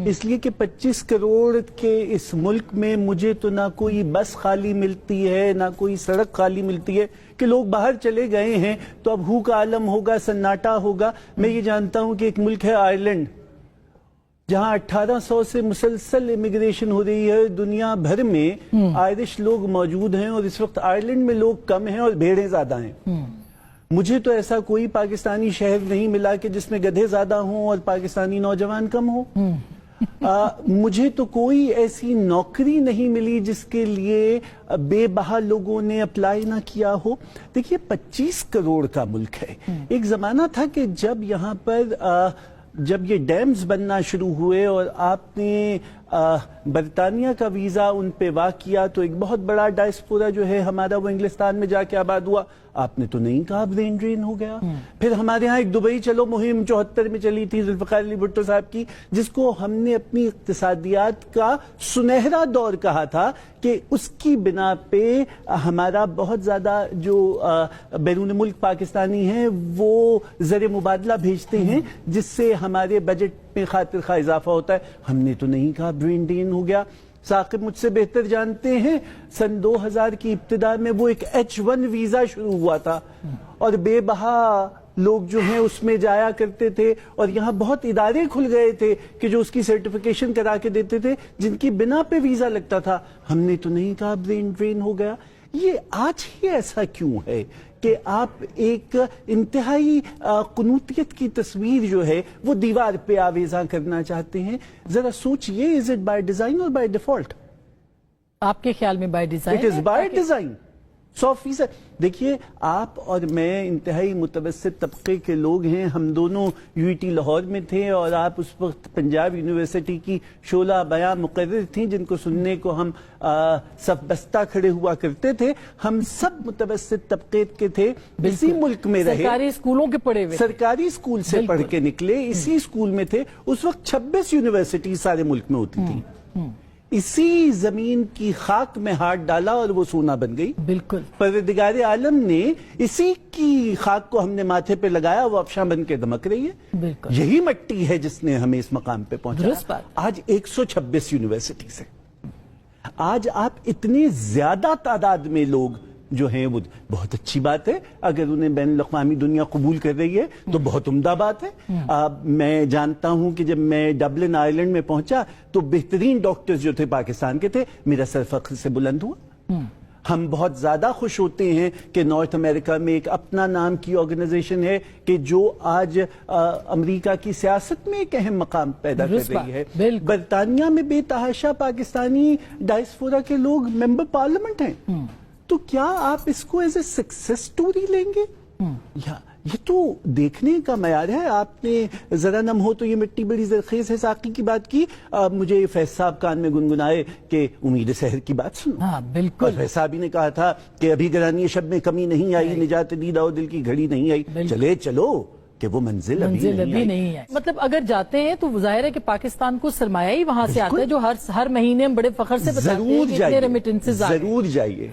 اس لیے کہ 25 کروڑ کے اس ملک میں مجھے تو نہ کوئی بس خالی ملتی ہے نہ کوئی سڑک خالی ملتی ہے کہ لوگ باہر چلے گئے ہیں تو اب ہو کا عالم ہوگا، سناٹا ہوگا۔ میں یہ جانتا ہوں کہ ایک ملک ہے آئرلینڈ، جہاں 1800 سے مسلسل امیگریشن ہو رہی ہے، دنیا بھر میں آئرش لوگ موجود ہیں، اور اس وقت آئرلینڈ میں لوگ کم ہیں اور بھیڑیں زیادہ ہیں۔ مجھے تو ایسا کوئی پاکستانی شہر نہیں ملا کہ جس میں گدھے زیادہ ہوں اور پاکستانی نوجوان کم ہوں۔ مجھے تو کوئی ایسی نوکری نہیں ملی جس کے لیے بے بہا لوگوں نے اپلائی نہ کیا ہو۔ دیکھیے 25 کروڑ کا ملک ہے۔ ایک زمانہ تھا کہ جب یہاں پر جب یہ ڈیمز بننا شروع ہوئے اور آپ نے برطانیہ کا ویزا ان پہ واقع کیا تو ایک بہت بڑا ڈائسپورا جو ہے ہمارا وہ انگلستان میں جا کے آباد ہوا۔ آپ نے تو نہیں کہا برین ڈرین ہو گیا۔ پھر ہمارے ہاں ایک دبئی چلو مہم 74 میں چلی تھی ذوالفقار علی بھٹو صاحب کی، جس کو ہم نے اپنی اقتصادیات کا سنہرا دور کہا تھا کہ اس کی بنا پہ ہمارا بہت زیادہ جو بیرون ملک پاکستانی ہیں وہ زر مبادلہ بھیجتے ہیں، جس سے ہمارے بجٹ میں خاطر خواہ اضافہ ہوتا ہے۔ ہم نے تو نہیں کہا برین ڈرین ہو گیا۔ ثاقب مجھ سے بہتر جانتے ہیں سن 2000 کی ابتدا میں وہ ایک H1 ویزا شروع ہوا تھا اور بے بہا لوگ جو ہیں اس میں جایا کرتے تھے، اور یہاں بہت ادارے کھل گئے تھے کہ جو اس کی سرٹیفیکیشن کرا کے دیتے تھے جن کی بنا پہ ویزا لگتا تھا۔ ہم نے تو نہیں کہا برین ڈرین ہو گیا۔ یہ آج ہی ایسا کیوں ہے کہ آپ ایک انتہائی قنوطیت کی تصویر جو ہے وہ دیوار پہ آویزاں کرنا چاہتے ہیں؟ ذرا سوچئے، از اٹ بائی ڈیزائن اور بائی ڈیفالٹ؟ آپ کے خیال میں by design? It is by design 100%۔ دیکھیے آپ اور میں انتہائی متوسط طبقے کے لوگ ہیں، ہم دونوں UET لاہور میں تھے اور آپ اس وقت پنجاب یونیورسٹی کی شعلہ بیاں مقرر تھیں جن کو سننے کو ہم صف بستہ کھڑے ہوا کرتے تھے۔ ہم سب متوسط طبقے کے تھے، اسی ملک میں رہے، سرکاری اسکولوں کے پڑھے ہوئے، سرکاری اسکول سے پڑھ کے نکلے، اسی اسکول میں تھے۔ اس وقت 26 یونیورسٹی سارے ملک میں ہوتی تھی۔ اسی زمین کی خاک میں ہاتھ ڈالا اور وہ سونا بن گئی۔ بالکل، پروردگار عالم نے اسی کی خاک کو ہم نے ماتھے پہ لگایا، وہ افشاں بن کے دمک رہی ہے۔ بالکل، یہی مٹی ہے جس نے ہمیں اس مقام پہ پہنچایا۔ آج 126 یونیورسٹی سے آج آپ اتنے زیادہ تعداد میں لوگ جو ہیں، وہ بہت اچھی بات ہے۔ اگر انہیں بین الاقوامی دنیا قبول کر رہی ہے تو بہت عمدہ بات ہے۔ میں جانتا ہوں کہ جب میں ڈبلن آئرلینڈ میں پہنچا تو بہترین ڈاکٹرز جو تھے پاکستان کے تھے، میرا سر فخر سے بلند ہوا۔ ہم بہت زیادہ خوش ہوتے ہیں کہ نارتھ امریکہ میں ایک اپنا نام کی آرگنائزیشن ہے کہ جو آج امریکہ کی سیاست میں ایک اہم مقام پیدا کر رہی ہے۔ برطانیہ میں بے تحاشا پاکستانی ڈائسپورا کے لوگ ممبر پارلیمنٹ ہیں، تو کیا آپ اس کو ایز اے سکسیس سٹوری لیں گے؟ یہ تو دیکھنے کا معیار ہے۔ آپ نے ذرا نم ہو تو یہ مٹی بڑی زرخیز ہے ساقی کی بات کی، مجھے فیض صاحب کان میں گنگنائے کہ امید سحر کی بات سنو۔ ہاں بالکل، فیض صاحب ہی نے کہا تھا کہ ابھی گرانی شب میں کمی نہیں آئی، نجات دیدہ و دل کی گھڑی نہیں آئی، چلے چلو کہ وہ منزل ابھی نہیں آئی۔ مطلب اگر جاتے ہیں تو ظاہر ہے کہ پاکستان کو سرمایہ ہی وہاں سے آتا ہے، جو ہر مہینے ہم بڑے فخر سے بتاتے ہیں کہ اتنے ریمیٹنسز آئے۔ ضرور جائیے،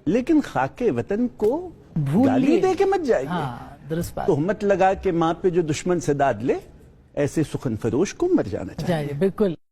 لیکن خاک وطن کو گالی دے کے مت جائیے۔ درست بات، تہمت لگا کے ماں پہ جو دشمن سے داد لے، ایسے سخن فروش کو مر جانا چاہیے۔ بالکل۔